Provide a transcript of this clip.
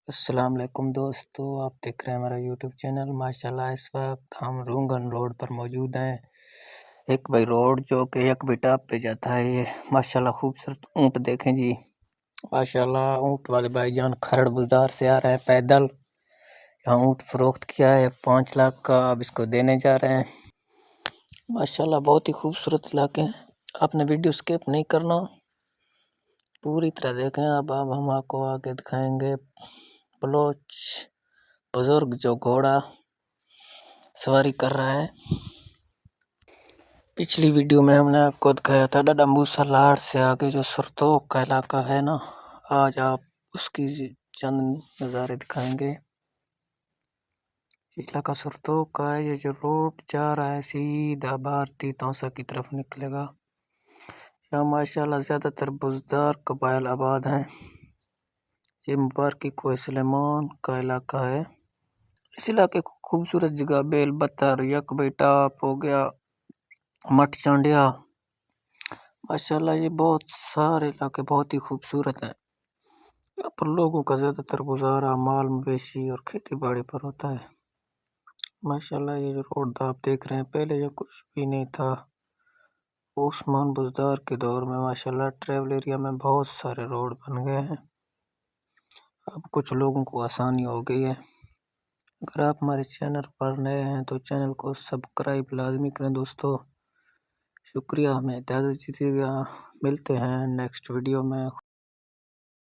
السلام علیکم دوستو، آپ دیکھ رہے ہیں ہمارا یوٹیوب چینل۔ ماشاءاللہ اس وقت ہم رونگن روڈ پر موجود ہیں۔ ایک بھائی روڈ جو کہ یک بیٹاپ پہ جاتا ہے، یہ ماشاءاللہ خوبصورت اونٹ دیکھیں جی۔ ماشاءاللہ اونٹ والے بھائی جان کھرڑ بازار سے آ رہے ہیں پیدل۔ یہاں اونٹ فروخت کیا ہے 5 لاکھ کا، اب اس کو دینے جا رہے ہیں۔ ماشاءاللہ بہت ہی خوبصورت علاقے ہیں، آپ نے ویڈیو سکپ نہیں کرنا، پوری طرح دیکھیں۔ اب ہم آپ کو آگے دکھائیں گے بلوچ بزرگ جو گھوڑا سواری کر رہا ہے۔ پچھلی ویڈیو میں ہم نے آپ کو دکھایا تھا ڈاڈا موسیٰ لاڑ سے آگے جو سرتوق کا علاقہ ہے نا، آج آپ اس کی چند نظارے دکھائیں گے۔ یہ علاقہ سرتوق کا ہے، یہ جو روڈ جا رہا ہے سیدھا بھارتی توسا کی طرف نکلے گا۔ یہاں ماشاءاللہ زیادہ تر بزدار قبائل آباد ہیں۔ یہ مبارکی کوہ سلیمان کا علاقہ ہے۔ اس علاقے کو خوبصورت جگہ بیل بتر، یک بیٹاپ ہو گیا، مٹ چانڈیا، ماشاءاللہ یہ بہت سارے علاقے بہت ہی خوبصورت ہیں۔ یہاں پر لوگوں کا زیادہ تر گزارا مال مویشی اور کھیتی باڑی پر ہوتا ہے۔ ماشاءاللہ یہ جو روڈ آپ دیکھ رہے ہیں، پہلے یہ کچھ بھی نہیں تھا۔ عثمان بزدار کے دور میں ماشاءاللہ ٹریول ایریا میں بہت سارے روڈ بن گئے ہیں، اب کچھ لوگوں کو آسانی ہو گئی ہے۔ اگر آپ ہمارے چینل پر نئے ہیں تو چینل کو سبسکرائب لازمی کریں دوستو۔ شکریہ، ہمیں اجازت دیجیے گا، ملتے ہیں نیکسٹ ویڈیو میں۔